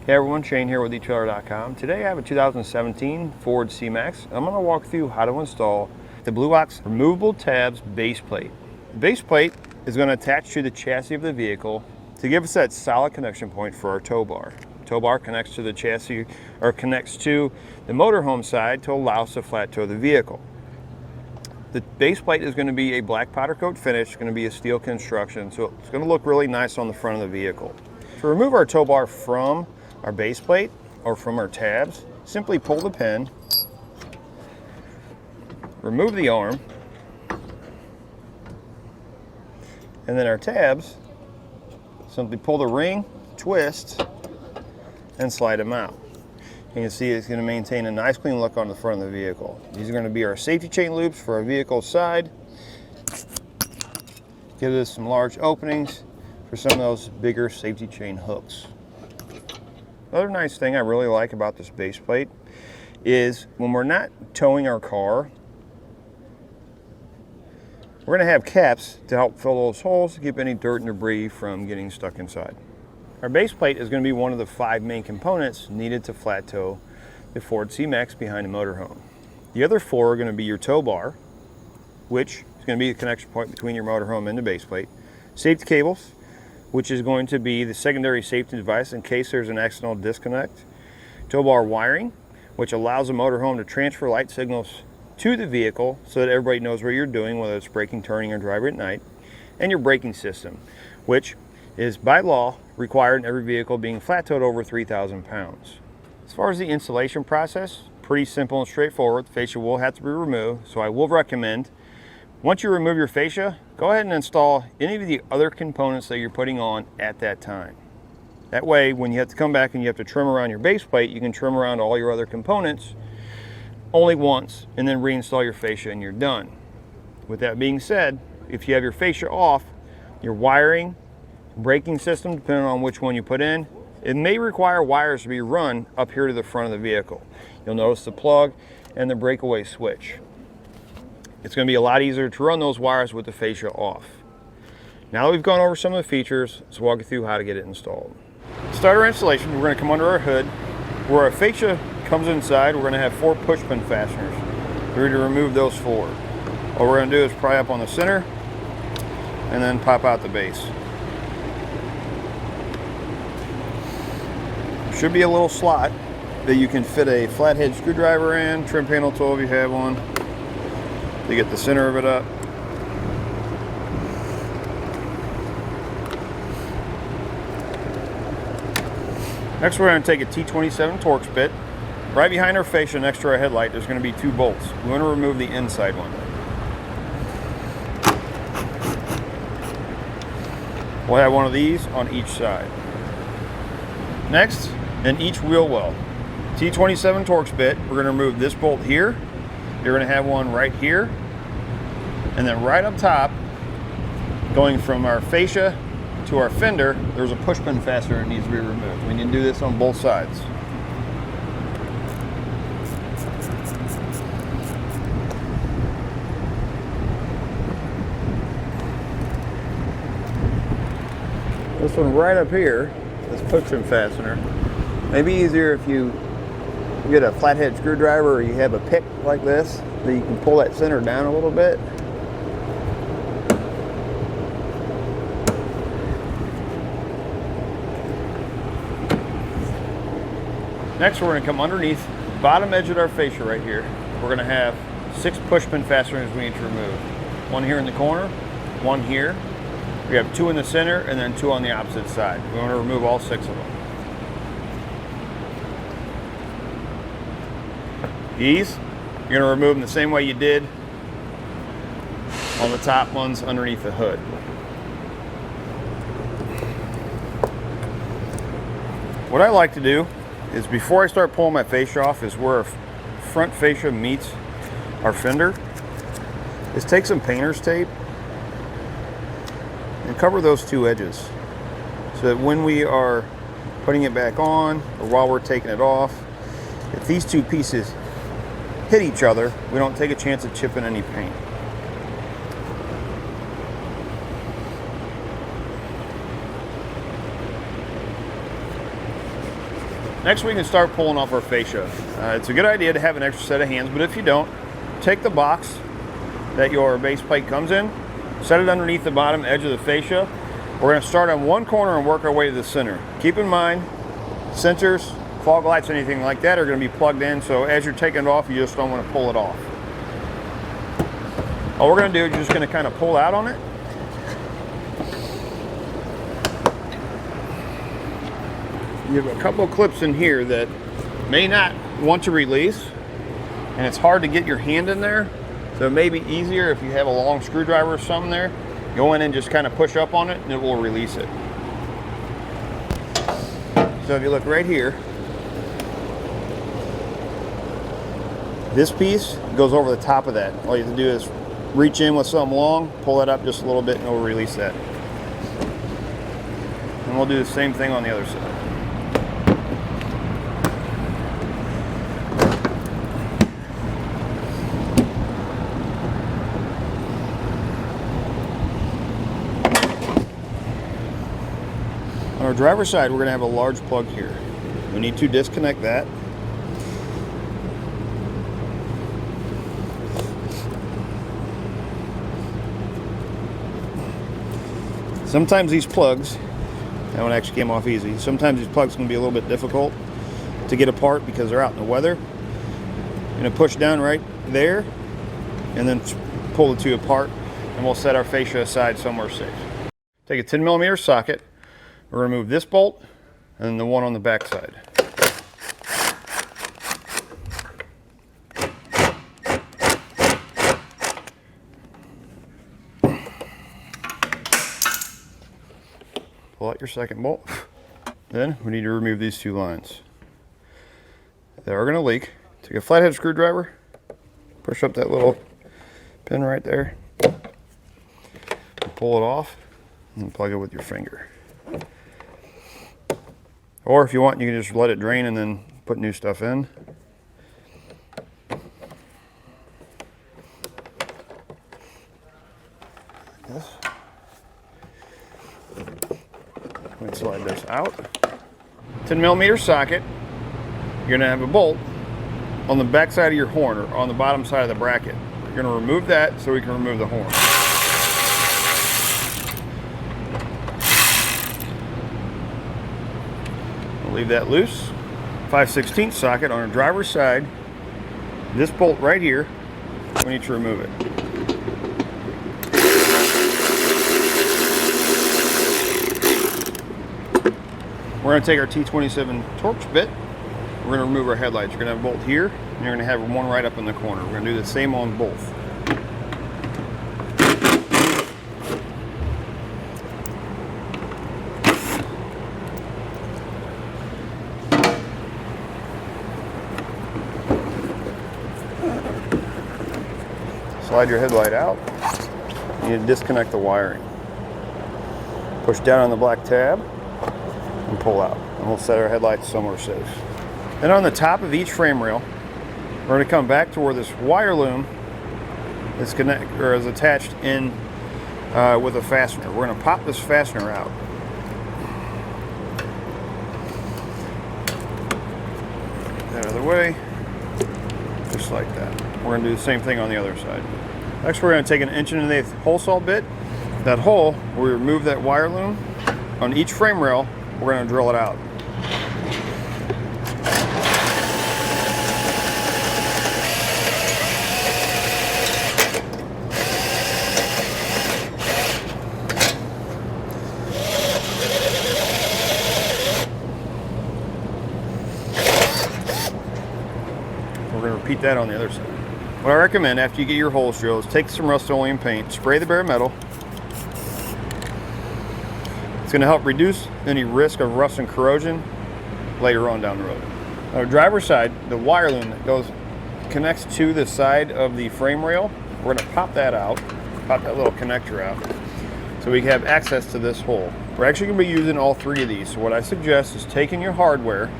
Hey everyone, Shane here with etrailer.com. Today I have a 2017 Ford C-Max. I'm going to walk through how to install the Blue Box removable tabs base plate. The base plate is going to attach to the chassis of the vehicle to give us that solid connection point for our tow bar. Tow bar connects to the chassis, or connects to the motorhome side to allow us to flat tow the vehicle. The base plate is going to be a black powder coat finish. It's going to be a steel construction, so it's going to look really nice on the front of the vehicle. To remove our tow bar from our base plate or from our tabs, simply pull the pin, remove the arm, and then our tabs, simply pull the ring, twist, and slide them out. You can see it's going to maintain a nice clean look on the front of the vehicle. These are going to be our safety chain loops for our vehicle side. Give us some large openings for some of those bigger safety chain hooks. Another nice thing I really like about this base plate is when we're not towing our car, we're going to have caps to help fill those holes to keep any dirt and debris from getting stuck inside. Our base plate is going to be one of the 5 main components needed to flat tow the Ford C-Max behind the motorhome. The other 4 are going to be your tow bar, which is going to be the connection point between your motorhome and the base plate, safety cables, which is going to be the secondary safety device in case there's an accidental disconnect. Tow bar wiring, which allows the motorhome to transfer light signals to the vehicle so that everybody knows what you're doing, whether it's braking, turning, or driving at night. And your braking system, which is by law required in every vehicle being flat towed over 3,000 pounds. As far as the installation process, pretty simple and straightforward. The fascia will have to be removed, so I will recommend once you remove your fascia, go ahead and install any of the other components that you're putting on at that time. That way, when you have to come back and you have to trim around your base plate, you can trim around all your other components only once and then reinstall your fascia and you're done. With that being said, if you have your fascia off, your wiring, braking system, depending on which one you put in, it may require wires to be run up here to the front of the vehicle. You'll notice the plug and the breakaway switch. It's going to be a lot easier to run those wires with the fascia off. Now that we've gone over some of the features, let's walk you through how to get it installed. To start our installation, we're going to come under our hood. Where our fascia comes inside, we're going to have 4 push pin fasteners. We're going to remove those 4. All we're going to do is pry up on the center and then pop out the base. There should be a little slot that you can fit a flathead screwdriver in, trim panel tool if you have one, to get the center of it up. Next, we're going to take a T27 Torx bit. Right behind our fascia next to our headlight, there's going to be 2 bolts. We want to remove the inside one. We'll have one of these on each side. Next, in each wheel well, T27 Torx bit, we're going to remove this bolt here. You're going to have one right here, and then right up top, going from our fascia to our fender, there's a push pin fastener that needs to be removed. We need to do this on both sides. This one right up here, this push pin fastener, may be easier if you get a flathead screwdriver or you have a pick like this, that you can pull that center down a little bit. Next, we're going to come underneath the bottom edge of our fascia right here. We're going to have 6 push pin fasteners we need to remove. 1 here in the corner, 1 here. We have 2 in the center and then 2 on the opposite side. We want to remove all 6 of them. These, you're going to remove them the same way you did on the top ones underneath the hood. What I like to do is, before I start pulling my fascia off, is where our front fascia meets our fender, is take some painter's tape and cover those 2 edges so that when we are putting it back on or while we're taking it off, if these 2 pieces hit each other, we don't take a chance of chipping any paint. Next, we can start pulling off our fascia. It's a good idea to have an extra set of hands, but if you don't, take the box that your base plate comes in, set it underneath the bottom edge of the fascia. We're going to start on one corner and work our way to the center. Keep in mind, sensors, fog lights, anything like that are going to be plugged in, so as you're taking it off, you just don't want to pull it off. All we're going to do is you're just going to kind of pull out on it. You have a couple of clips in here that may not want to release, and it's hard to get your hand in there, so it may be easier if you have a long screwdriver or something there. Go in and just kind of push up on it and it will release it. So if you look right here, this piece goes over the top of that. All you have to do is reach in with something long, pull it up just a little bit, and it will release that. And we'll do the same thing on the other side. On our driver's side, we're going to have a large plug here. We need to disconnect that. Sometimes these plugs, that one actually came off easy, sometimes these plugs can be a little bit difficult to get apart because they're out in the weather. You're going to push down right there and then pull the two apart, and we'll set our fascia aside somewhere safe. Take a 10mm socket. We're going to remove this bolt and then the one on the back side. Pull out your second bolt. Then we need to remove these two lines. They are going to leak. Take a flathead screwdriver, push up that little pin right there, pull it off, and plug it with your finger. Or if you want, you can just let it drain and then put new stuff in. This. Let me slide this out. 10mm socket. You're going to have a bolt on the back side of your horn, or on the bottom side of the bracket. You're going to remove that so we can remove the horn. Leave that loose. 5/16 socket on our driver's side. This bolt right here, we need to remove it. We're going to take our T27 Torx bit. We're going to remove our headlights. You're going to have a bolt here, and you're going to have one right up in the corner. We're going to do the same on both. Slide your headlight out. You need to disconnect the wiring. Push down on the black tab and pull out. And we'll set our headlights somewhere safe. Then on the top of each frame rail, we're going to come back to where this wire loom is attached in with a fastener. We're going to pop this fastener out. That other way, just like that. We're going to do the same thing on the other side. Next, we're going to take an 1.1/8" hole saw bit. That hole, we remove that wire loom. On each frame rail, we're going to drill it out. We're going to repeat that on the other side. What I recommend after you get your holes drilled is take some Rust-Oleum paint, spray the bare metal. It's going to help reduce any risk of rust and corrosion later on down the road. On the driver's side, the wire loom that connects to the side of the frame rail, we're going to pop that out, pop that little connector out, so we can have access to this hole. We're actually going to be using all three of these, so what I suggest is taking your hardware,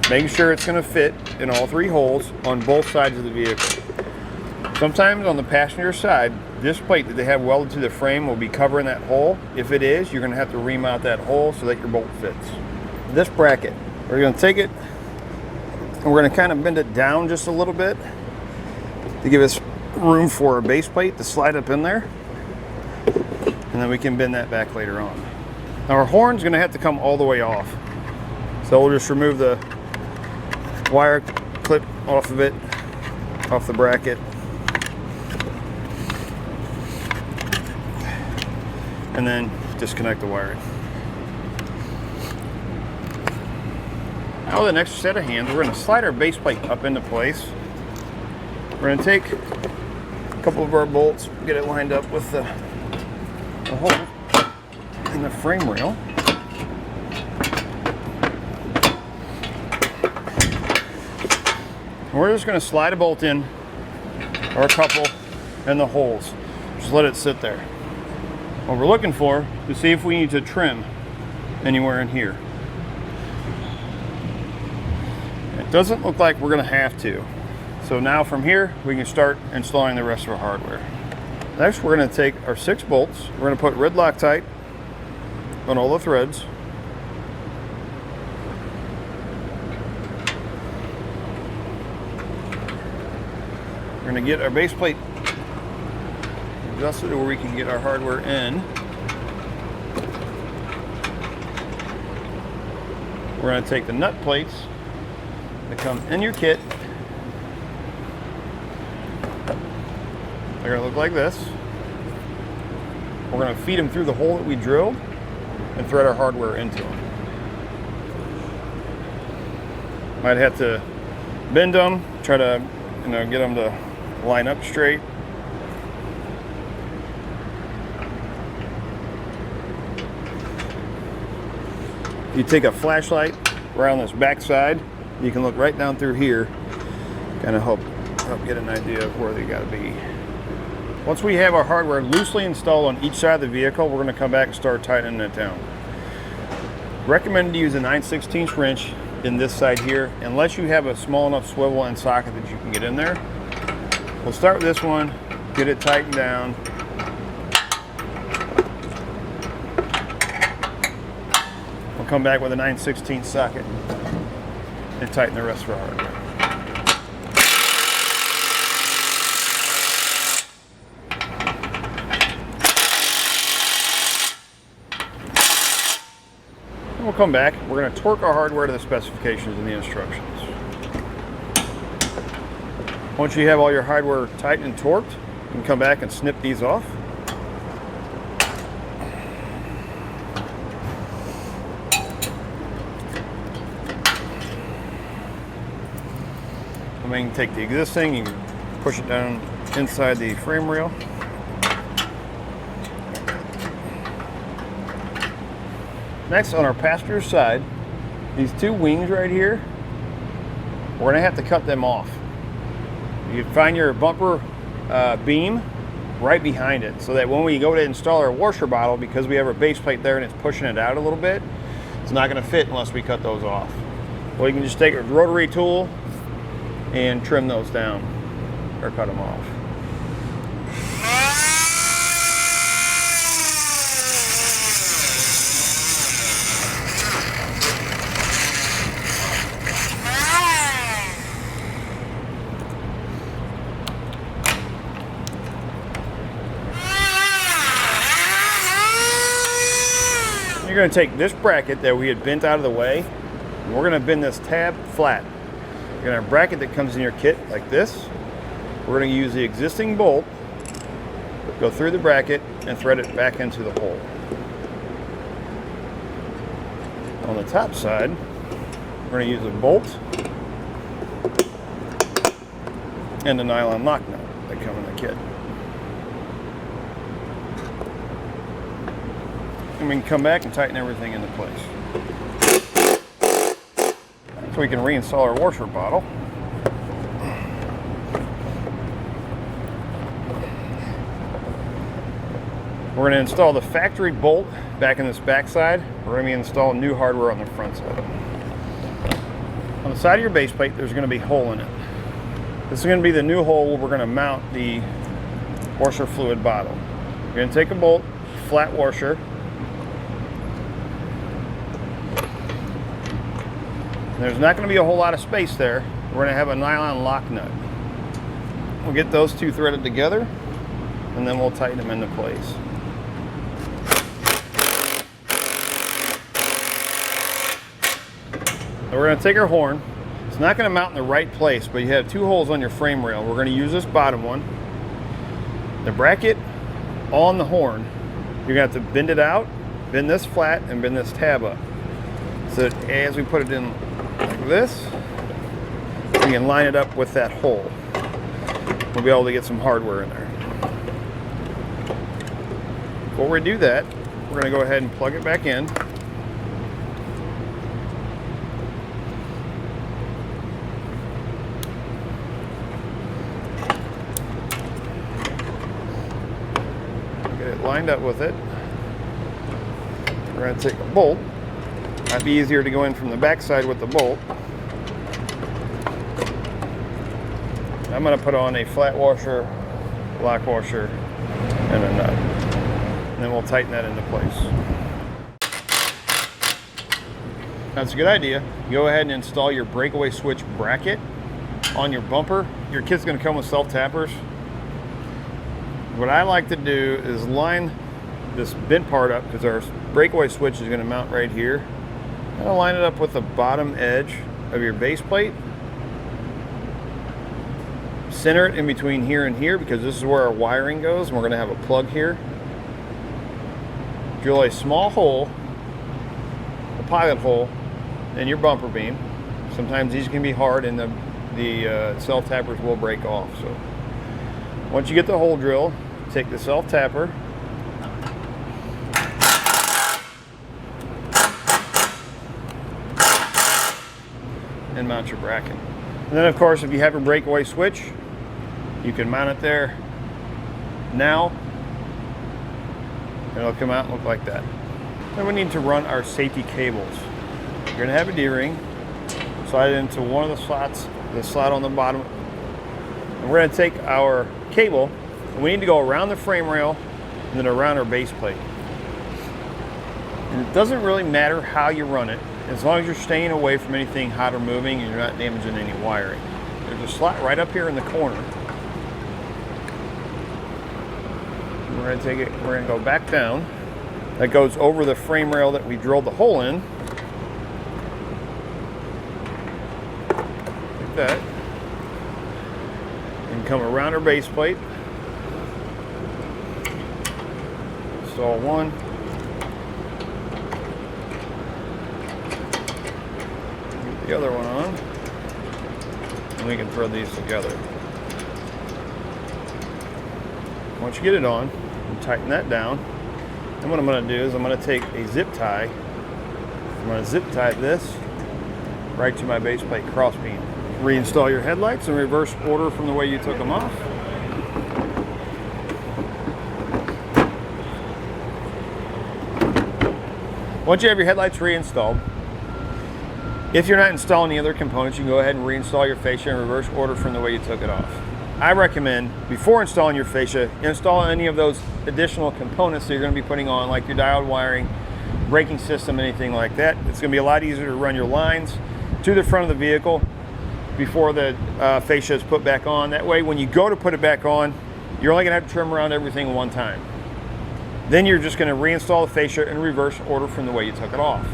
making sure it's going to fit in all three holes on both sides of the vehicle. Sometimes on the passenger side, this plate that they have welded to the frame will be covering that hole. If it is, you're going to have to remount that hole so that your bolt fits. This bracket We're going to take it and we're going to kind of bend it down just a little bit to give us room for our base plate to slide up in there, and then we can bend that back later on. Now our horn's going to have to come all the way off, so we'll just remove the wire clip off of it, off the bracket, and then disconnect the wiring. Now with an extra set of hands, we're going to slide our base plate up into place. We're going to take a couple of our bolts, get it lined up with the hole in the frame rail. And we're just going to slide a bolt in, or a couple, in the holes. Just let it sit there. What we're looking for is to see if we need to trim anywhere in here. It doesn't look like we're going to have to. So now from here, we can start installing the rest of our hardware. Next, we're going to take our 6 bolts. We're going to put red Loctite on all the threads. We're going to get our base plate adjusted to where we can get our hardware in. We're going to take the nut plates that come in your kit. They're going to look like this. We're going to feed them through the hole that we drilled and thread our hardware into them. Might have to bend them, try to get them to line up straight. If you take a flashlight around this back side, you can look right down through here, kind of help get an idea of where they got to be. Once we have our hardware loosely installed on each side of the vehicle, we're going to come back and start tightening it down. Recommend to use a 9/16 wrench in this side here, unless you have a small enough swivel and socket that you can get in there. We'll start with this one, get it tightened down. We'll come back with a 9/16 socket and tighten the rest of our hardware. And we'll come back. We're going to torque our hardware to the specifications in the instructions. Once you have all your hardware tight and torqued, you can come back and snip these off. And then you can take the existing, you can push it down inside the frame rail. Next, on our passenger side, these 2 wings right here, we're going to have to cut them off. You can find your bumper beam right behind it, so that when we go to install our washer bottle, because we have our base plate there and it's pushing it out a little bit, it's not going to fit unless we cut those off. Well, you can just take a rotary tool and trim those down or cut them off. You're going to take this bracket that we had bent out of the way, and we're going to bend this tab flat. You're going to have a bracket that comes in your kit like this. We're going to use the existing bolt, go through the bracket, and thread it back into the hole. On the top side, we're going to use a bolt and a nylon lock nut that come in the kit. And we can come back and tighten everything into place. So we can reinstall our washer bottle. We're going to install the factory bolt back in this back side. We're going to be installing new hardware on the front side. On the side of your base plate, there's going to be a hole in it. This is going to be the new hole where we're going to mount the washer fluid bottle. You're going to take a bolt, flat washer, And there's not going to be a whole lot of space there. We're going to have a nylon lock nut. We'll get those two threaded together, and then we'll tighten them into place. Now we're going to take our horn. It's not going to mount in the right place, but you have two holes on your frame rail. We're going to use this bottom one. The bracket on the horn, you're going to have to bend it out, bend this flat, and bend this tab up. So that as we put it in like this, we can line it up with that hole. We'll be able to get some hardware in there. Before we do that, we're going to go ahead and plug it back in. Get it lined up with it. We're going to take a bolt. Might be easier to go in from the back side with the bolt. I'm going to put on a flat washer, lock washer, and a nut. And then we'll tighten that into place. That's a good idea. Go ahead and install your breakaway switch bracket on your bumper. Your kit's going to come with self-tappers. What I like to do is line this bent part up, because our breakaway switch is going to mount right here. I'm going to line it up with the bottom edge of your base plate. Center it in between here and here, because this is where our wiring goes, and we're going to have a plug here. Drill a small hole, a pilot hole, in your bumper beam. Sometimes these can be hard and the self-tappers will break off. So once you get the hole drilled, take the self-tapper, and mount your bracket. And then of course, if you have a breakaway switch, you can mount it there now, and it'll come out and look like that. Then we need to run our safety cables. You're going to have a D-ring, slide it into one of the slots, the slot on the bottom, and we're going to take our cable, and we need to go around the frame rail and then around our base plate. And it doesn't really matter how you run it, as long as you're staying away from anything hot or moving and you're not damaging any wiring. There's a slot right up here in the corner. We're going to take it, we're going to go back down. That goes over the frame rail that we drilled the hole in. Like that. And come around our base plate. Install one. Get the other one on. And we can thread these together. Once you get it on, and tighten that down. And what I'm going to do is I'm going to take a zip tie. I'm going to zip tie this right to my base plate cross beam. Reinstall your headlights in reverse order from the way you took them off. Once you have your headlights reinstalled, if you're not installing the other components, you can go ahead and reinstall your fascia in reverse order from the way you took it off. I recommend, before installing your fascia, install any of those additional components that you're going to be putting on, like your diode wiring, braking system, anything like that. It's going to be a lot easier to run your lines to the front of the vehicle before the fascia is put back on. That way, when you go to put it back on, you're only going to have to trim around everything one time. Then you're just going to reinstall the fascia in reverse order from the way you took it off.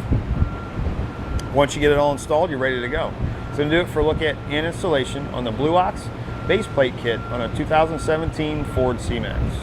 Once you get it all installed, you're ready to go. So to do it for a look at and installation on the Blue Ox base plate kit on a 2017 Ford C-Max.